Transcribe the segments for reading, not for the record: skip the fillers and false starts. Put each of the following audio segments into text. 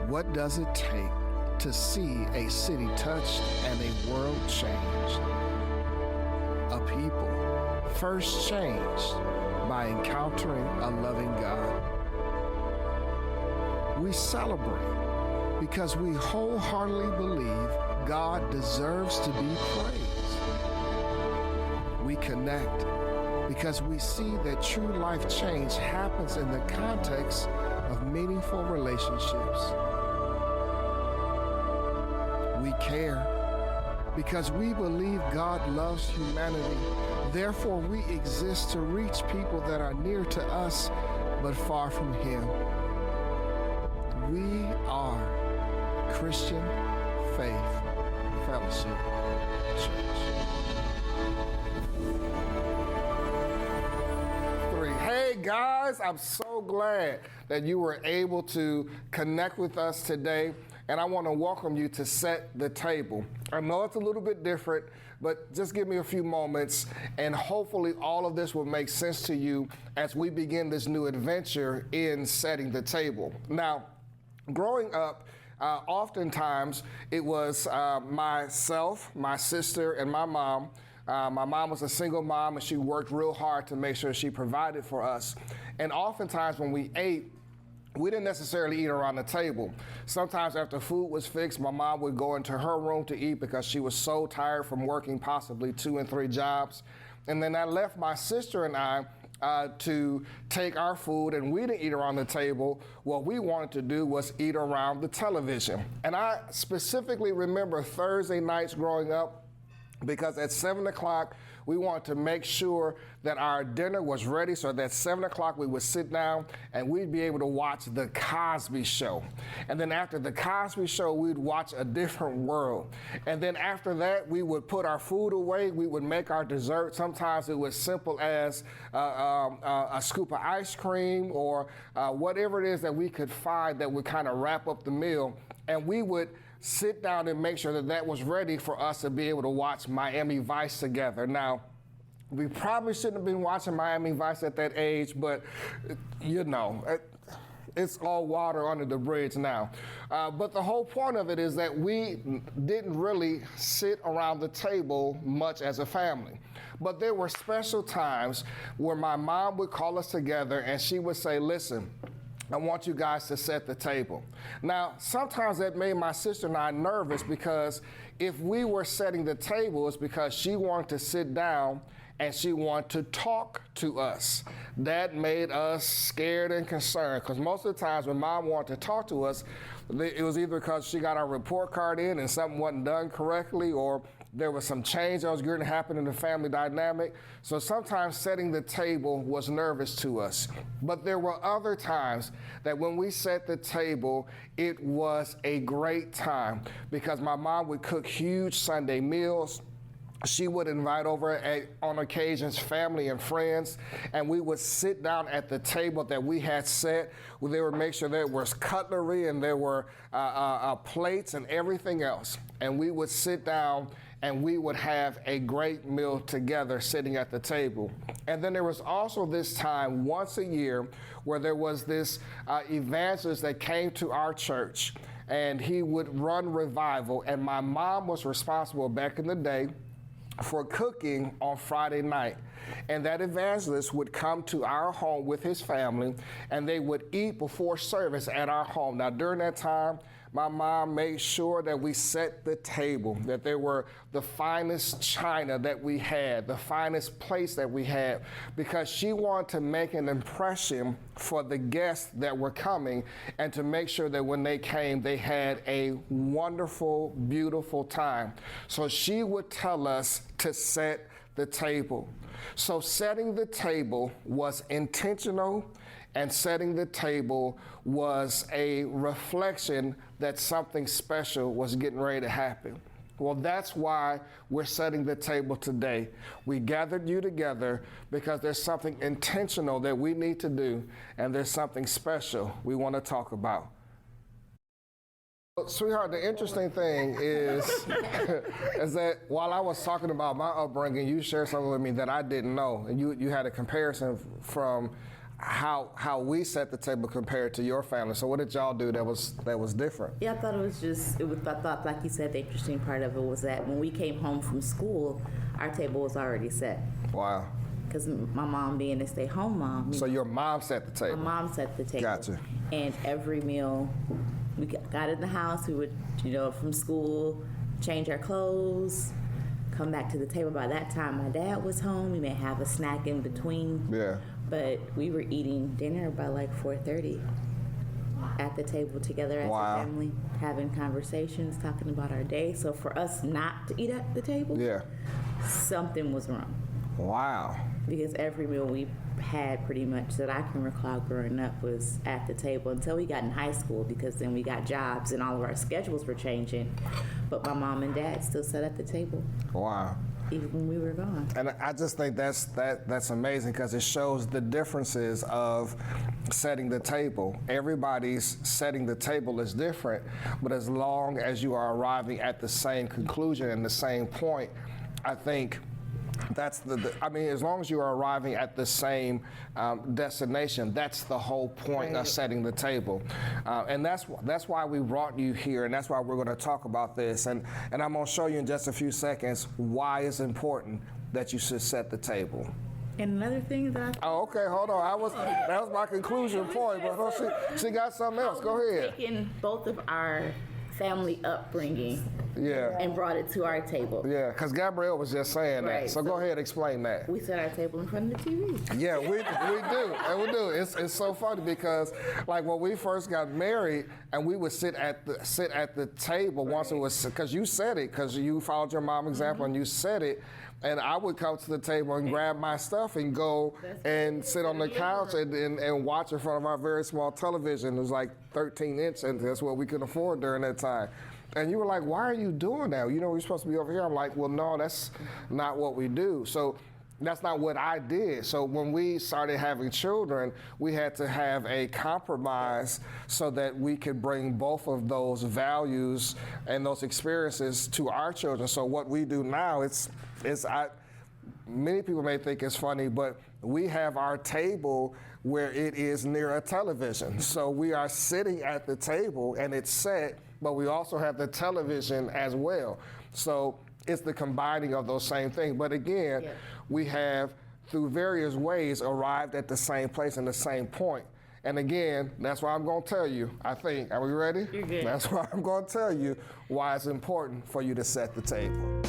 What does it take to see a city touched and a world changed? A people first changed by encountering a loving God. We celebrate because we wholeheartedly believe God deserves to be praised. We connect because we see that true life change happens in the context of meaningful relationships. We care because we believe God loves humanity. Therefore, we exist to reach people that are near to us but far from Him. We are Christian Faith Fellowship Church. Hey guys, I'm so glad that you were able to connect with us today, and I want to welcome you to Set the Table. I know it's a little bit different, but just give me a few moments, and hopefully all of this will make sense to you as we begin this new adventure in setting the table. Now, growing up, oftentimes it was myself, my sister, and my mom. My mom was a single mom, and she worked real hard to make sure she provided for us. And oftentimes when we ate, we didn't necessarily eat around the table. Sometimes after food was fixed, my mom would go into her room to eat because she was so tired from working possibly 2 and 3 jobs. And then I left my sister and I to take our food, and we didn't eat around the table. What we wanted to do was eat around the television. And I specifically remember Thursday nights growing up, because at 7 o'clock, we wanted to make sure that our dinner was ready, so that 7 o'clock we would sit down and we'd be able to watch The Cosby Show. And then after The Cosby Show, we'd watch A Different World. And then after that, we would put our food away, we would make our dessert. Sometimes it was simple as a scoop of ice cream or whatever it is that we could find that would kind of wrap up the meal. And we would sit down and make sure that that was ready for us to be able to watch Miami Vice together. Now, we probably shouldn't have been watching Miami Vice at that age, but you know, it's all water under the bridge now. But the whole point of it is that we didn't really sit around the table much as a family. But there were special times where my mom would call us together and she would say, listen, I want you guys to set the table. Now, sometimes that made my sister and I nervous because if we were setting the table, it's because she wanted to sit down and she wanted to talk to us. That made us scared and concerned because most of the times when mom wanted to talk to us, it was either because she got our report card in and something wasn't done correctly, or there was some change that was going to happen in the family dynamic. So sometimes setting the table was nervous to us. But there were other times that when we set the table, it was a great time because my mom would cook huge Sunday meals. She would invite over, on occasions, family and friends, and we would sit down at the table that we had set. They would make sure there was cutlery and there were plates and everything else. And we would sit down and we would have a great meal together sitting at the table. And then there was also this time once a year where there was this evangelist that came to our church, and he would run revival, and my mom was responsible back in the day for cooking on Friday night. And that evangelist would come to our home with his family, and they would eat before service at our home. Now, during that time, my mom made sure that we set the table, that there were the finest china that we had, the finest plates that we had, because she wanted to make an impression for the guests that were coming and to make sure that when they came, they had a wonderful, beautiful time. So she would tell us to set the table. So setting the table was intentional, and setting the table was a reflection that something special was getting ready to happen. Well, that's why we're setting the table today. We gathered you together because there's something intentional that we need to do, and there's something special we want to talk about. Sweetheart, the interesting thing is, is that while I was talking about my upbringing, you shared something with me that I didn't know, and you had a comparison from how we set the table compared to your family. So what did y'all do that was different? Yeah, I thought I thought, like you said, the interesting part of it was that when we came home from school, our table was already set. Wow. Because my mom being a stay-home mom. So your mom set the table? My mom set the table. Gotcha. And every meal, we got in the house, we would, from school, change our clothes, come back to the table. By that time, my dad was home. We may have a snack in between. Yeah. But we were eating dinner by like 4:30 at the table together as a family, having conversations, talking about our day. So for us not to eat at the table, something was wrong. Wow. Because every meal we had pretty much that I can recall growing up was at the table until we got in high school, because then we got jobs and all of our schedules were changing. But my mom and dad still sat at the table. Wow. Even when we were gone. And I just think that's amazing, because it shows the differences of setting the table. Everybody's setting the table is different, but as long as you are arriving at the same conclusion and the same point, I think that's as long as you are arriving at the same destination, that's the whole point of setting the table. And that's why we brought you here, and that's why we're going to talk about this. And I'm going to show you in just a few seconds why it's important that you should set the table. And another thing that Oh, okay, hold on. That was my conclusion point, but she got something else. Go ahead. taken both of our family upbringing and brought it to our table. Yeah, because Gabrielle was just saying that. So go ahead, explain that. We set our table in front of the TV. Yeah, we do, and we do. It's so funny because, like, when we first got married, and we would sit at the table once it was, because you said it, because you followed your mom's example and you said it. And I would come to the table and grab my stuff and go and sit on the couch and watch in front of our very small television. It was like 13-inch, and that's what we could afford during that time. And you were like, why are you doing that? We're supposed to be over here. I'm like, well, no, that's not what we do. So that's not what I did. So when we started having children, we had to have a compromise so that we could bring both of those values and those experiences to our children. So what we do now, many people may think it's funny, but we have our table where it is near a television. So we are sitting at the table and it's set, but we also have the television as well. So it's the combining of those same things. But again, we have, through various ways, arrived at the same place and the same point. And again, that's why I'm going to tell you, I think, are we ready? You're good. That's why I'm going to tell you why it's important for you to set the table.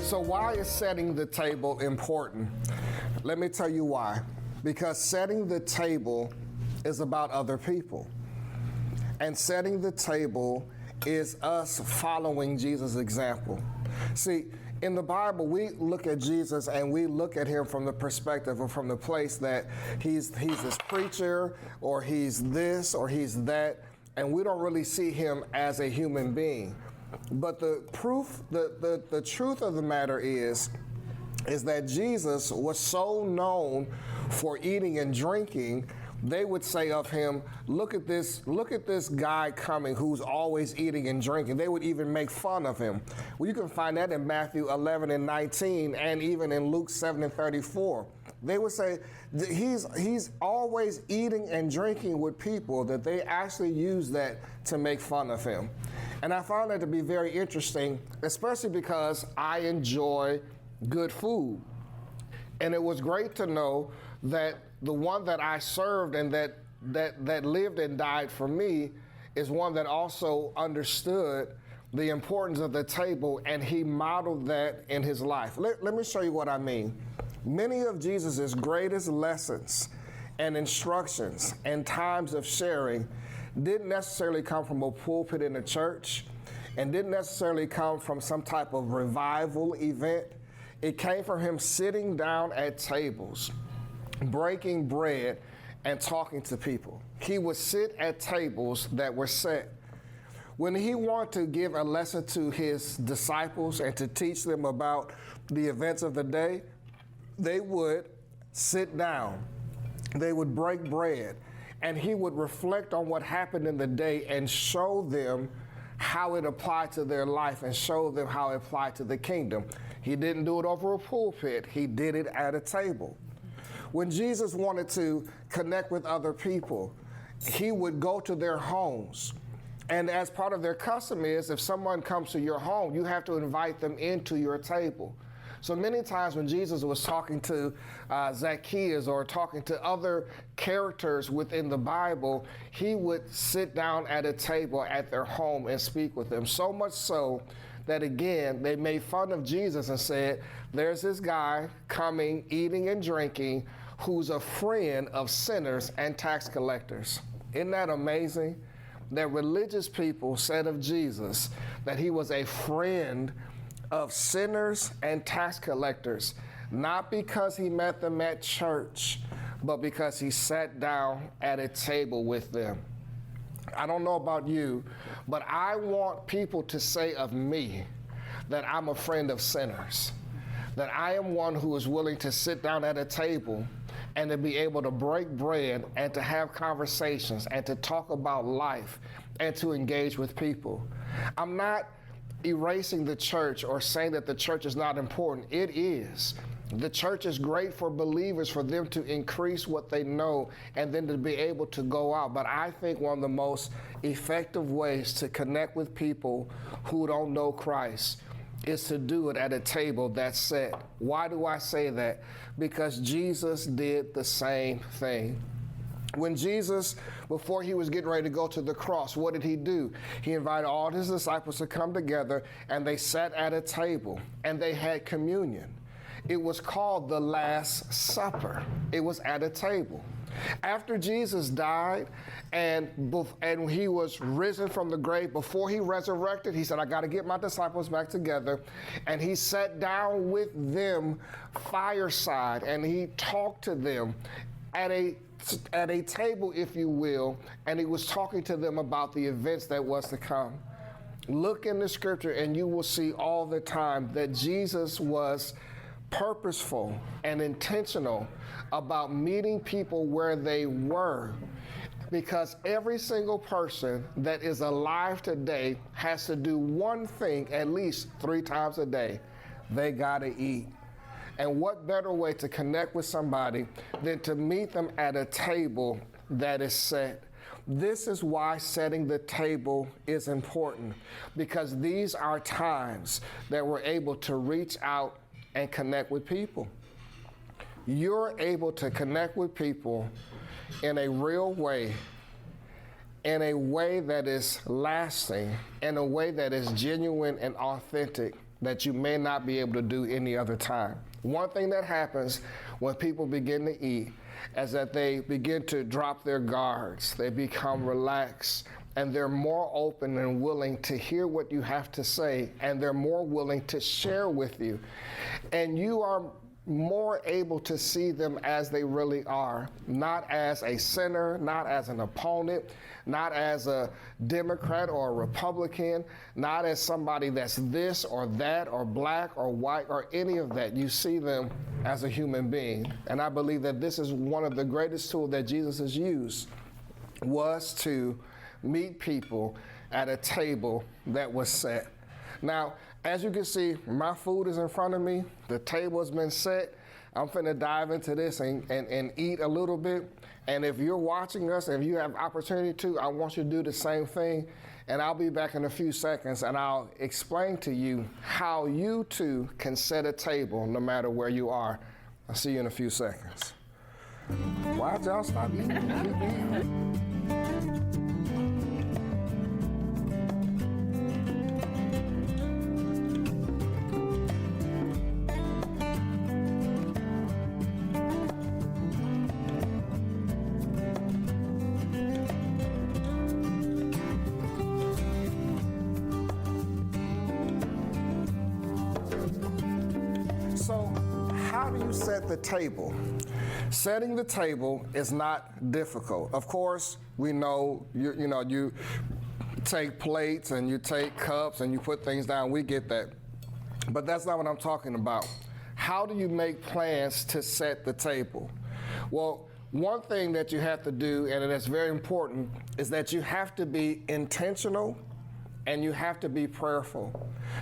So why is setting the table important? Let me tell you why. Because setting the table is about other people. And setting the table is us following Jesus' example. See, in the Bible, we look at Jesus and we look at him from the perspective or from the place that he's this preacher, or he's this, or he's that, and we don't really see him as a human being. But the truth of the matter is that Jesus was so known for eating and drinking, they would say of him, look at this guy coming who's always eating and drinking. They would even make fun of him. Well, you can find that in Matthew 11 and 19, and even in Luke 7 and 34. They would say he's always eating and drinking with people, that they actually use that to make fun of him. And I found that to be very interesting, especially because I enjoy good food. And it was great to know that the one that I served and that lived and died for me is one that also understood the importance of the table, and he modeled that in his life. Let me show you what I mean. Many of Jesus' greatest lessons and instructions and times of sharing didn't necessarily come from a pulpit in a church, and didn't necessarily come from some type of revival event. It came from him sitting down at tables, breaking bread, and talking to people. He would sit at tables that were set. When he wanted to give a lesson to his disciples and to teach them about the events of the day, they would sit down. They would break bread, and he would reflect on what happened in the day and show them how it applied to their life and show them how it applied to the kingdom. He didn't do it over a pulpit. He did it at a table. When Jesus wanted to connect with other people, he would go to their homes. And as part of their custom is, if someone comes to your home, you have to invite them into your table. So many times when Jesus was talking to Zacchaeus or talking to other characters within the Bible, he would sit down at a table at their home and speak with them. So much so that, again, they made fun of Jesus and said, there's this guy coming, eating and drinking, who's a friend of sinners and tax collectors. Isn't that amazing? That religious people said of Jesus that he was a friend of sinners and tax collectors, not because he met them at church, but because he sat down at a table with them. I don't know about you, but I want people to say of me that I'm a friend of sinners, that I am one who is willing to sit down at a table and to be able to break bread and to have conversations and to talk about life and to engage with people. I'm not erasing the church or saying that the church is not important. It is. The church is great for believers, for them to increase what they know and then to be able to go out. But I think one of the most effective ways to connect with people who don't know Christ is to do it at a table that's set. Why do I say that? Because Jesus did the same thing. When Jesus, before he was getting ready to go to the cross, what did he do? He invited all his disciples to come together, and they sat at a table, and they had communion. It was called the Last Supper. It was at a table. After Jesus died and he was risen from the grave, before he resurrected, he said, I got to get my disciples back together. And he sat down with them fireside, and he talked to them at a table, if you will, and he was talking to them about the events that was to come. Look in the scripture and you will see all the time that Jesus was purposeful and intentional about meeting people where they were, because every single person that is alive today has to do one thing at least 3 times a day. They gotta eat. And what better way to connect with somebody than to meet them at a table that is set? This is why setting the table is important, because these are times that we're able to reach out and connect with people. You're able to connect with people in a real way, in a way that is lasting, in a way that is genuine and authentic, that you may not be able to do any other time. One thing that happens when people begin to eat is that they begin to drop their guards. They become relaxed, and they're more open and willing to hear what you have to say, and they're more willing to share with you. And you are more able to see them as they really are, not as a sinner, not as an opponent, not as a Democrat or a Republican, not as somebody that's this or that or black or white or any of that. You see them as a human being. And I believe that this is one of the greatest tools that Jesus has used, was to meet people at a table that was set. Now, as you can see, my food is in front of me. The table has been set. I'm finna dive into this and eat a little bit. And if you're watching us, if you have opportunity to, I want you to do the same thing. And I'll be back in a few seconds, and I'll explain to you how you too can set a table no matter where you are. I'll see you in a few seconds. Why'd y'all stop eating? So you set the table, setting the table is not difficult. Of course, we know you take plates and you take cups and you put things down. We get that. But that's not what I'm talking about. How do you make plans to set the table? Well, one thing that you have to do, and that's very important, is that you have to be intentional and you have to be prayerful.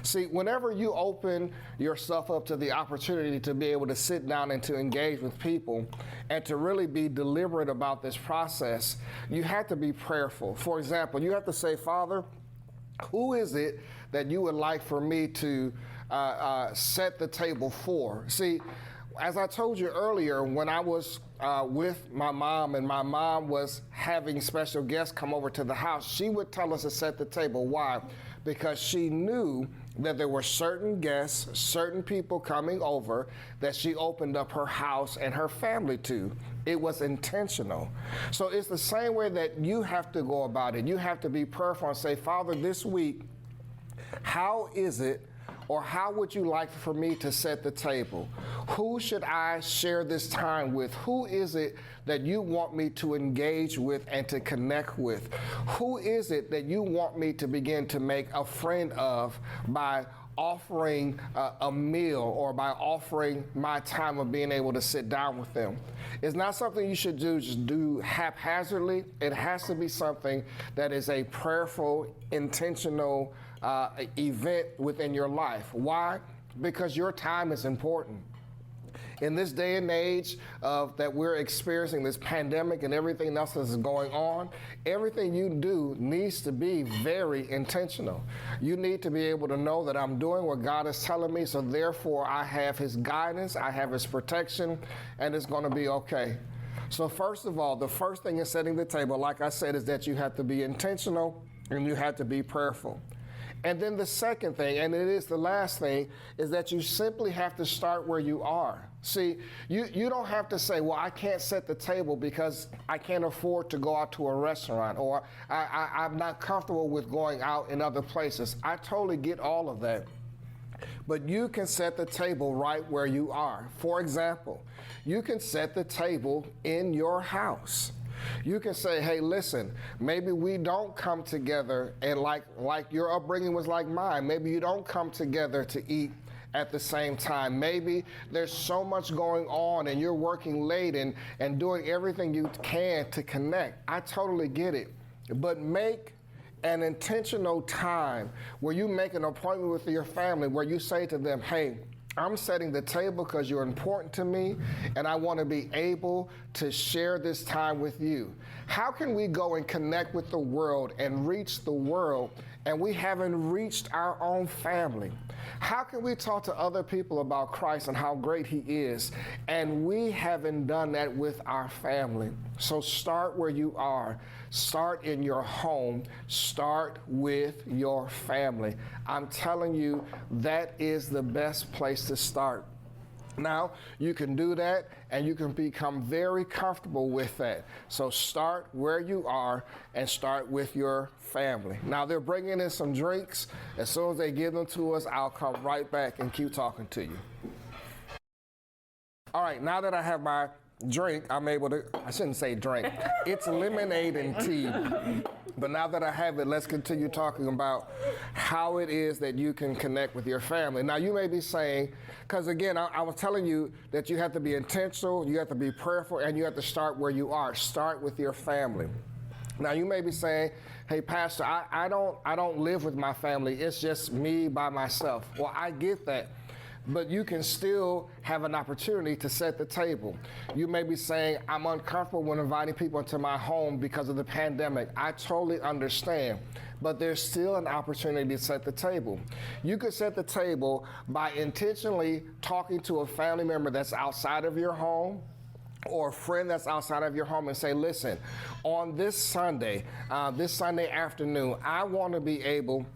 See, whenever you open yourself up to the opportunity to be able to sit down and to engage with people and to really be deliberate about this process, you have to be prayerful. For example, you have to say, Father, who is it that you would like for me to set the table for? See, as I told you earlier, when I was with my mom and my mom was having special guests come over to the house, she would tell us to set the table. Why? Because she knew that there were certain guests, certain people coming over that she opened up her house and her family to. It was intentional. So it's the same way that you have to go about it. You have to be prayerful and say, Father, this week, how is it, or how would you like for me to set the table? Who should I share this time with? Who is it that you want me to engage with and to connect with? Who is it that you want me to begin to make a friend of by offering a meal or by offering my time of being able to sit down with them? It's not something you should just do haphazardly. It has to be something that is a prayerful, intentional event within your life. Why? Because your time is important. In this day and age that we're experiencing, this pandemic and everything else that's going on, everything you do needs to be very intentional. You need to be able to know that I'm doing what God is telling me, so therefore I have His guidance, I have His protection, and it's going to be okay. So first of all, the first thing in setting the table, like I said, is that you have to be intentional and you have to be prayerful. And then the second thing, and it is the last thing, is that you simply have to start where you are. See, you don't have to say, well, I can't set the table because I can't afford to go out to a restaurant, or I'm not comfortable with going out in other places. I totally get all of that. But you can set the table right where you are. For example, you can set the table in your house. You can say, hey, listen, maybe we don't come together and like your upbringing was like mine. Maybe you don't come together to eat at the same time. Maybe there's so much going on and you're working late and doing everything you can to connect. I totally get it. But make an intentional time where you make an appointment with your family where you say to them, hey, I'm setting the table because you're important to me, and I want to be able to share this time with you. How can we go and connect with the world and reach the world, and we haven't reached our own family? How can we talk to other people about Christ and how great He is, and we haven't done that with our family? So start where you are. Start in your home. Start with your family. I'm telling you, that is the best place to start. Now, you can do that and you can become very comfortable with that. So start where you are and start with your family. Now, they're bringing in some drinks. As soon as they give them to us, I'll come right back and keep talking to you. All right, now that I have my drink, I'm able to, I shouldn't say drink, it's lemonade and tea. But now that I have it, let's continue talking about how it is that you can connect with your family. Now you may be saying, because again, I was telling you that you have to be intentional, you have to be prayerful, and you have to start where you are. Start with your family. Now you may be saying, hey Pastor, I don't live with my family, it's just me by myself. Well, I get that. But you can still have an opportunity to set the table. You may be saying, I'm uncomfortable when inviting people into my home because of the pandemic. I totally understand, but there's still an opportunity to set the table. You could set the table by intentionally talking to a family member that's outside of your home, or a friend that's outside of your home, and say, listen, on this Sunday afternoon, I want to be able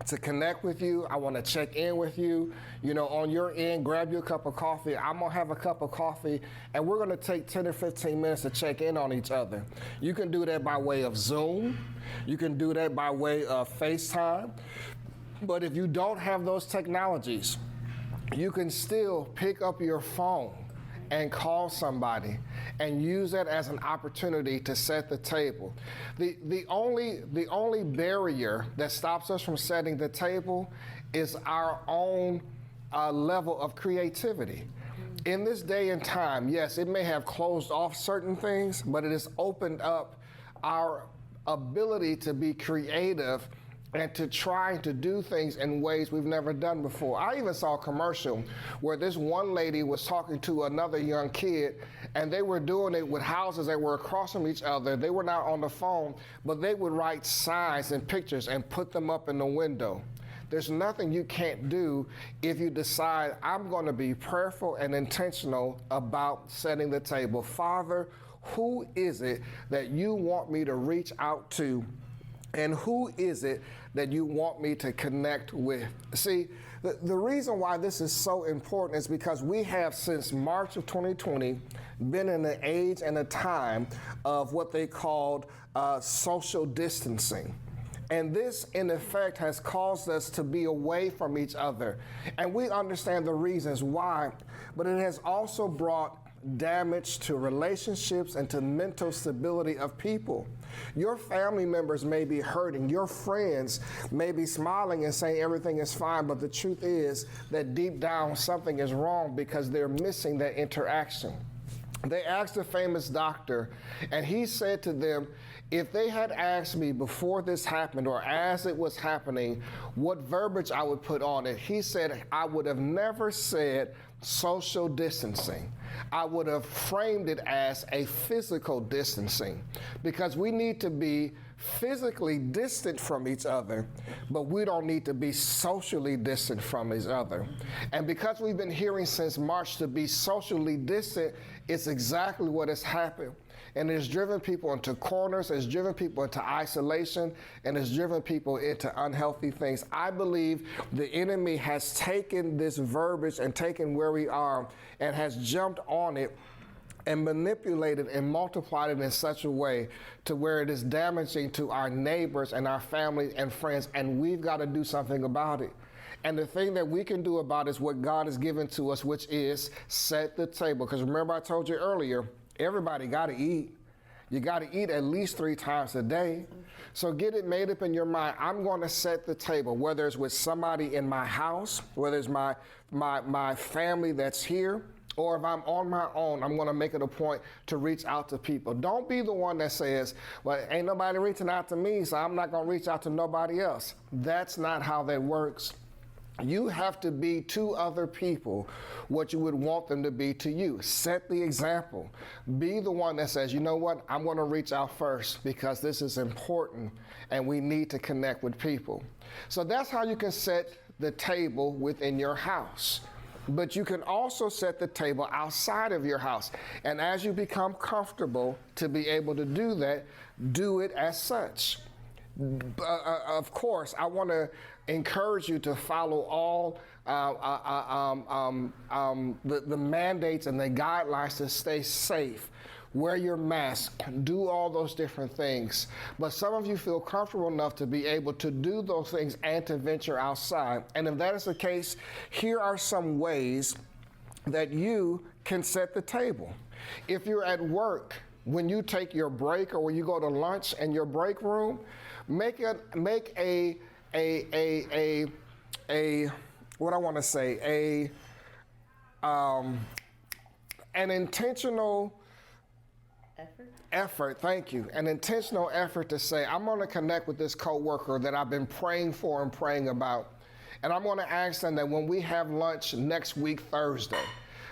to connect with you. I want to check in with you. You know, on your end, grab you a cup of coffee. I'm going to have a cup of coffee, and we're going to take 10 or 15 minutes to check in on each other. You can do that by way of Zoom. You can do that by way of FaceTime. But if you don't have those technologies, you can still pick up your phone and call somebody and use that as an opportunity to set the table. The only barrier that stops us from setting the table is our own level of creativity. In this day and time, yes, it may have closed off certain things, but it has opened up our ability to be creative and to try to do things in ways we've never done before. I even saw a commercial where this one lady was talking to another young kid, and they were doing it with houses that were across from each other. They were not on the phone, but they would write signs and pictures and put them up in the window. There's nothing you can't do if you decide, I'm going to be prayerful and intentional about setting the table. Father, who is it that you want me to reach out to? And who is it that you want me to connect with? See, the reason why this is so important is because we have, since March of 2020, been in an age and a time of what they called social distancing. And this, in effect, has caused us to be away from each other. And we understand the reasons why, but it has also brought damage to relationships and to mental stability of people. Your family members may be hurting. Your friends may be smiling and saying everything is fine, but the truth is that deep down something is wrong because they're missing that interaction. They asked a famous doctor, and he said to them, if they had asked me before this happened or as it was happening, what verbiage I would put on it, he said, I would have never said social distancing. I would have framed it as a physical distancing, because we need to be physically distant from each other, but we don't need to be socially distant from each other. And because we've been hearing since March to be socially distant, it's exactly what has happened. And it's driven people into corners, it's driven people into isolation, and it's driven people into unhealthy things. I believe the enemy has taken this verbiage and taken where we are and has jumped on it and manipulated and multiplied it in such a way to where it is damaging to our neighbors and our family and friends, and we've got to do something about it. And the thing that we can do about it is what God has given to us, which is set the table. Because remember, I told you earlier, everybody got to eat. You got to eat at least 3 times a day. So get it made up in your mind. I'm going to set the table, whether it's with somebody in my house, whether it's my family that's here, or if I'm on my own, I'm going to make it a point to reach out to people. Don't be the one that says, well, ain't nobody reaching out to me, so I'm not going to reach out to nobody else. That's not how that works. You have to be to other people what you would want them to be to you. Set the example. Be the one that says, you know what, I'm going to reach out first because this is important and we need to connect with people. So that's how you can set the table within your house. But you can also set the table outside of your house. And as you become comfortable to be able to do that, do it as such. Of course, I want to encourage you to follow all the mandates and the guidelines to stay safe. Wear your mask, do all those different things. But some of you feel comfortable enough to be able to do those things and to venture outside. And if that is the case, here are some ways that you can set the table. If you're at work, when you take your break or when you go to lunch in your break room, make an intentional effort, thank you. An intentional effort to say, I'm going to connect with this coworker that I've been praying for and praying about. And I'm going to ask them that when we have lunch next week, Thursday,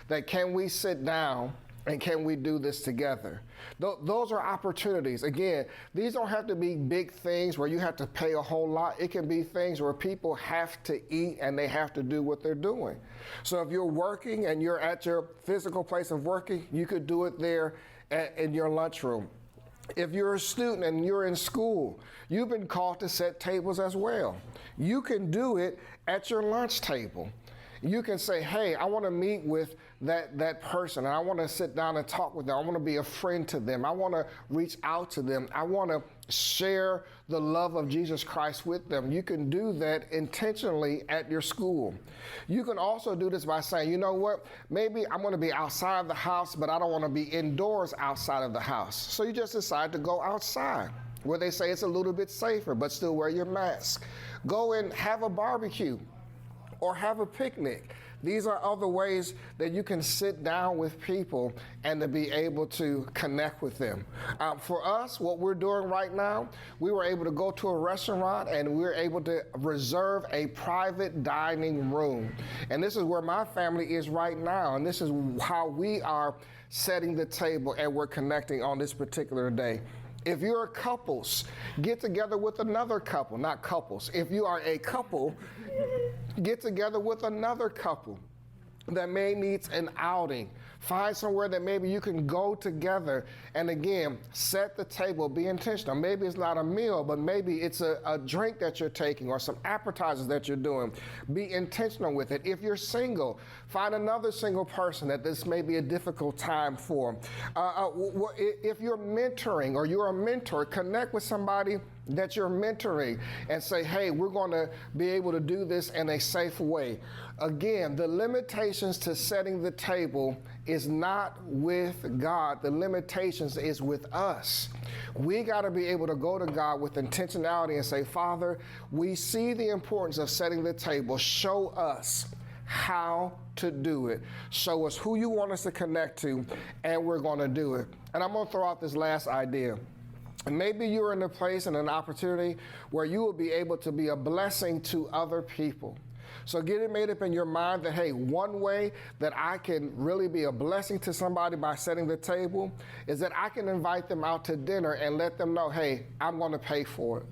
that can we sit down and can we do this together? Those are opportunities. Again, these don't have to be big things where you have to pay a whole lot. It can be things where people have to eat and they have to do what they're doing. So if you're working and you're at your physical place of working, you could do it there in your lunchroom. If you're a student and you're in school, you've been called to set tables as well. You can do it at your lunch table. You can say, hey, I want to meet with that person, and I want to sit down and talk with them. I want to be a friend to them. I want to reach out to them. I want to share the love of Jesus Christ with them. You can do that intentionally at your school. You can also do this by saying, you know what, maybe I'm going to be outside of the house, but I don't want to be indoors outside of the house. So you just decide to go outside, where they say it's a little bit safer, but still wear your mask. Go and have a barbecue or have a picnic. These are other ways that you can sit down with people and to be able to connect with them. For us, what we're doing right now, we were able to go to a restaurant and we were able to reserve a private dining room. And this is where my family is right now. And this is how we are setting the table and we're connecting on this particular day. If you're couples, get together with another couple, not couples. If you are a couple, get together with another couple that may need an outing. Find somewhere that maybe you can go together and again, set the table, be intentional. Maybe it's not a meal, but maybe it's a drink that you're taking or some appetizers that you're doing. Be intentional with it. If you're single, find another single person that this may be a difficult time for. If you're mentoring or you're a mentor, connect with somebody that you're mentoring and say, hey, we're going to be able to do this in a safe way. Again, the limitations to setting the table is not with God. The limitations is with us. We got to be able to go to God with intentionality and say, Father, we see the importance of setting the table. Show us how to do it. Show us who you want us to connect to, and we're going to do it. And I'm going to throw out this last idea. And maybe you're in a place and an opportunity where you will be able to be a blessing to other people. So get it made up in your mind that, hey, one way that I can really be a blessing to somebody by setting the table is that I can invite them out to dinner and let them know, hey, I'm going to pay for it.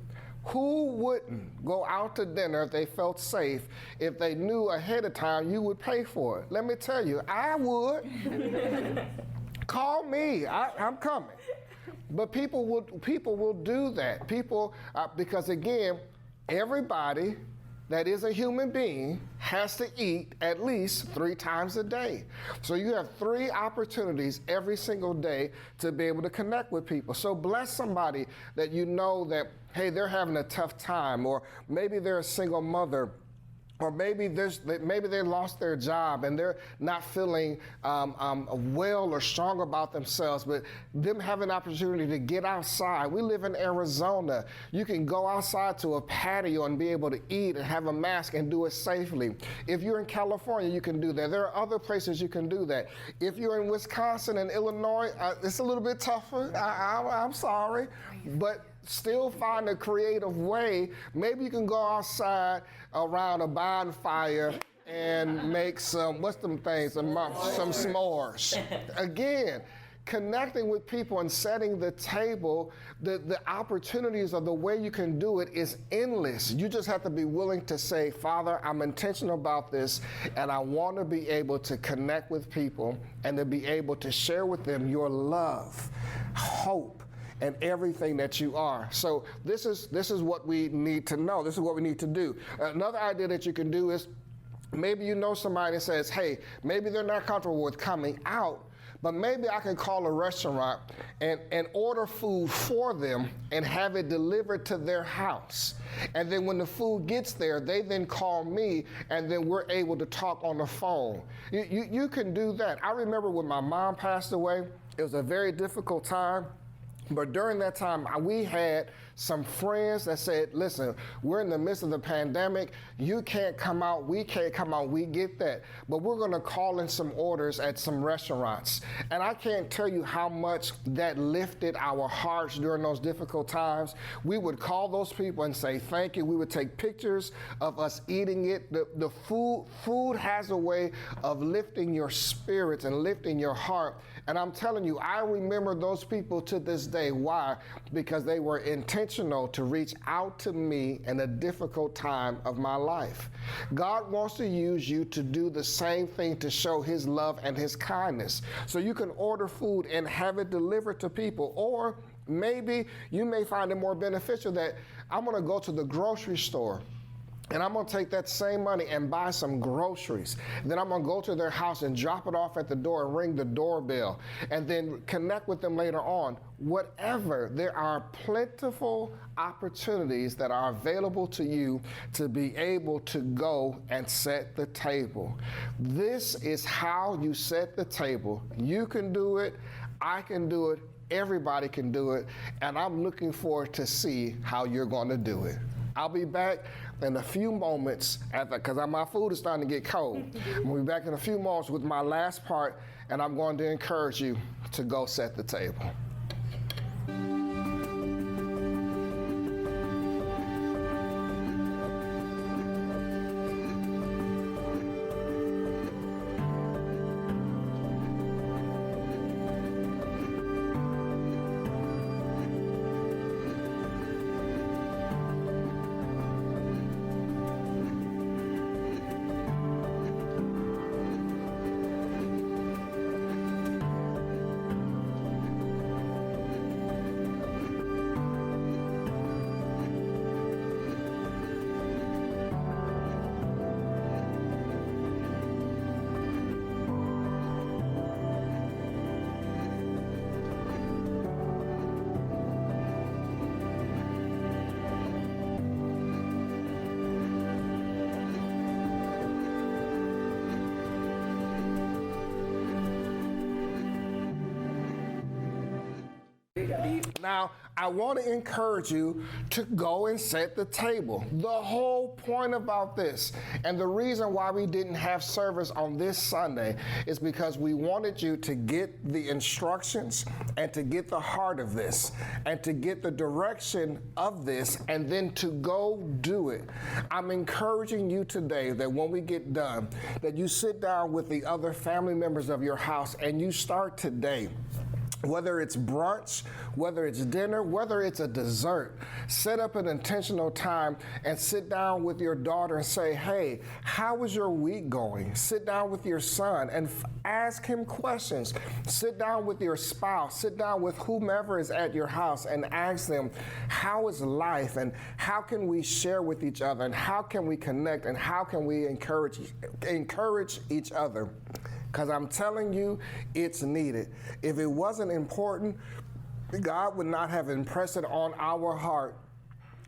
Who wouldn't go out to dinner if they felt safe, if they knew ahead of time you would pay for it? Let me tell you, I would. Call me. I'm coming. But people will do that. People, because again, everybody that is a human being has to eat at least 3 times a day. So you have 3 opportunities every single day to be able to connect with people. So bless somebody that you know that, hey, they're having a tough time, or maybe they're a single mother, or maybe they lost their job and they're not feeling well or strong about themselves, but them having an opportunity to get outside. We live in Arizona. You can go outside to a patio and be able to eat and have a mask and do it safely. If you're in California, you can do that. There are other places you can do that. If you're in Wisconsin and Illinois, it's a little bit tougher. I'm sorry, but still find a creative way. Maybe you can go outside around a bonfire and make some s'mores. Again, connecting with people and setting the table, the opportunities of the way you can do it is endless. You just have to be willing to say, Father, I'm intentional about this, and I want to be able to connect with people and to be able to share with them your love, hope, and everything that you are. So this is what we need to know. This is what we need to do. Another idea that you can do is maybe you know somebody that says, hey, maybe they're not comfortable with coming out, but maybe I can call a restaurant and order food for them and have it delivered to their house. And then when the food gets there, they then call me, and then we're able to talk on the phone. You can do that. I remember when my mom passed away, it was a very difficult time. But during that time, we had some friends that said, listen, we're in the midst of the pandemic. You can't come out. We can't come out. We get that. But we're going to call in some orders at some restaurants. And I can't tell you how much that lifted our hearts during those difficult times. We would call those people and say thank you. We would take pictures of us eating it. The food has a way of lifting your spirits and lifting your heart. And I'm telling you, I remember those people to this day. Why? Because they were intentional to reach out to me in a difficult time of my life. God wants to use you to do the same thing to show his love and his kindness. So you can order food and have it delivered to people. Or maybe you may find it more beneficial that I'm going to go to the grocery store And I'm going to take that same money and buy some groceries. Then I'm going to go to their house and drop it off at the door and ring the doorbell and then connect with them later on. Whatever, there are plentiful opportunities that are available to you to be able to go and set the table. This is how you set the table. You can do it. I can do it. Everybody can do it. And I'm looking forward to see how you're going to do it. I'll be back in a few moments because my food is starting to get cold. I'm going to be back in a few moments with my last part, and I'm going to encourage you to go set the table. Now, I want to encourage you to go and set the table. The whole point about this, and the reason why we didn't have service on this Sunday, is because we wanted you to get the instructions and to get the heart of this and to get the direction of this and then to go do it. I'm encouraging you today that when we get done, that you sit down with the other family members of your house and you start today. Whether it's brunch, whether it's dinner, whether it's a dessert, set up an intentional time and sit down with your daughter and say, hey, how is your week going? Sit down with your son and ask him questions. Sit down with your spouse, sit down with whomever is at your house and ask them, how is life and how can we share with each other and how can we connect and how can we encourage each other? Because I'm telling you, it's needed. If it wasn't important, God would not have impressed it on our heart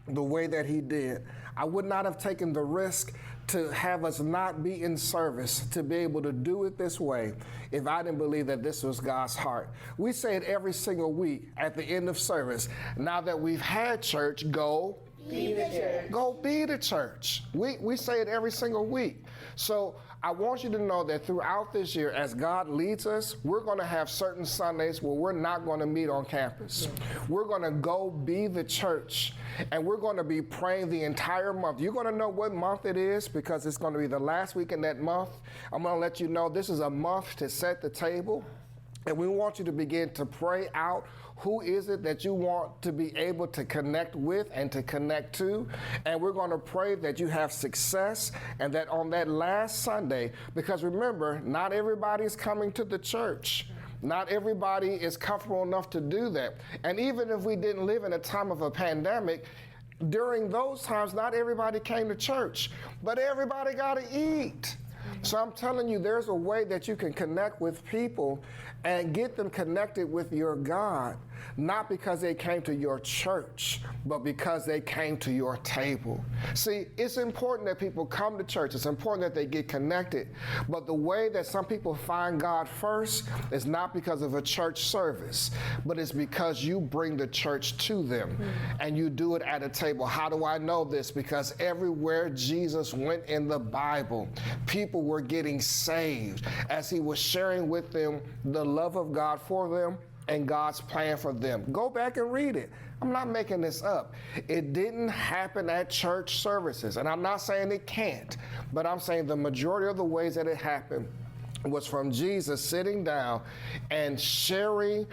the way that he did. I would not have taken the risk to have us not be in service, to be able to do it this way, if I didn't believe that this was God's heart. We say it every single week at the end of service. Now that we've had church, go be the church. Go be the church. We say it every single week. So I want you to know that throughout this year, as God leads us, we're going to have certain Sundays where we're not going to meet on campus. We're going to go be the church, and we're going to be praying the entire month. You're going to know what month it is because it's going to be the last week in that month. I'm going to let you know this is a month to set the table, and we want you to begin to pray out who is it that you want to be able to connect with and to connect to. And we're going to pray that you have success and that on that last Sunday, because remember, not everybody is coming to the church. Not everybody is comfortable enough to do that. And even if we didn't live in a time of a pandemic, during those times, not everybody came to church, but everybody got to eat. So I'm telling you, there's a way that you can connect with people and get them connected with your God, not because they came to your church, but because they came to your table. See, it's important that people come to church. It's important that they get connected. But the way that some people find God first is not because of a church service, but it's because you bring the church to them and you do it at a table. How do I know this? Because everywhere Jesus went in the Bible, people were getting saved as he was sharing with them the love of God for them and God's plan for them. Go back and read it. I'm not making this up. It didn't happen at church services, and I'm not saying it can't, but I'm saying the majority of the ways that it happened was from Jesus sitting down and sharing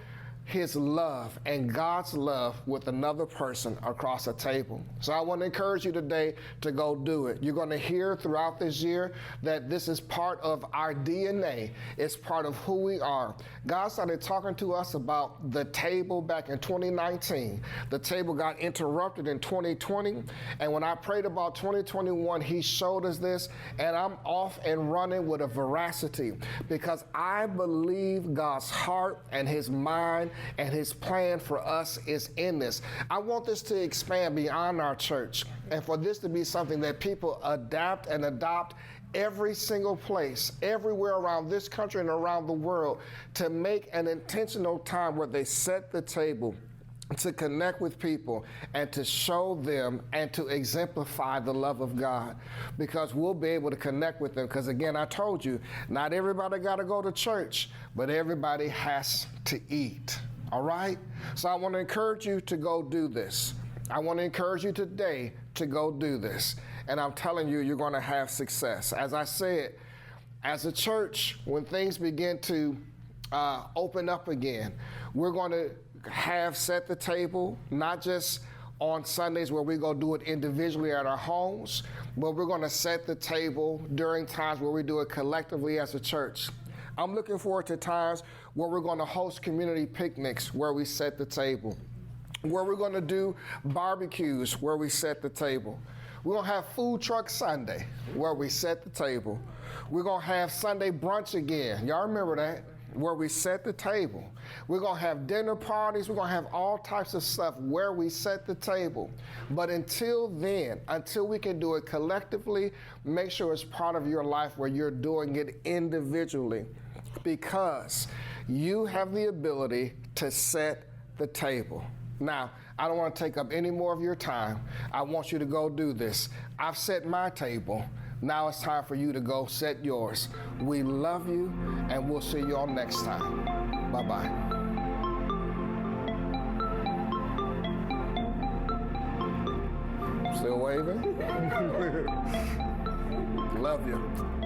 his love and God's love with another person across a table. So I want to encourage you today to go do it. You're going to hear throughout this year that this is part of our DNA. It's part of who we are. God started talking to us about the table back in 2019. The table got interrupted in 2020. And when I prayed about 2021, he showed us this, and I'm off and running with a veracity because I believe God's heart and his mind and his plan for us is in this. I want this to expand beyond our church and for this to be something that people adapt and adopt every single place, everywhere around this country and around the world, to make an intentional time where they set the table to connect with people and to show them and to exemplify the love of God, because we'll be able to connect with them. Because again, I told you, not everybody got to go to church, but everybody has to eat. All right? So I want to encourage you to go do this. I want to encourage you today to go do this. And I'm telling you, you're going to have success. As I said, as a church, when things begin to open up again, we're going to have set the table, not just on Sundays where we go do it individually at our homes, but we're going to set the table during times where we do it collectively as a church. I'm looking forward to times where we're going to host community picnics where we set the table, where we're going to do barbecues where we set the table. We're going to have Food Truck Sunday where we set the table. We're going to have Sunday brunch again. Y'all remember that? Where we set the table. We're going to have dinner parties. We're going to have all types of stuff where we set the table. But until then, until we can do it collectively, make sure it's part of your life where you're doing it individually, because you have the ability to set the table. Now, I don't want to take up any more of your time. I want you to go do this. I've set my table. Now it's time for you to go set yours. We love you, and we'll see you all next time. Bye-bye. Still waving? Love you.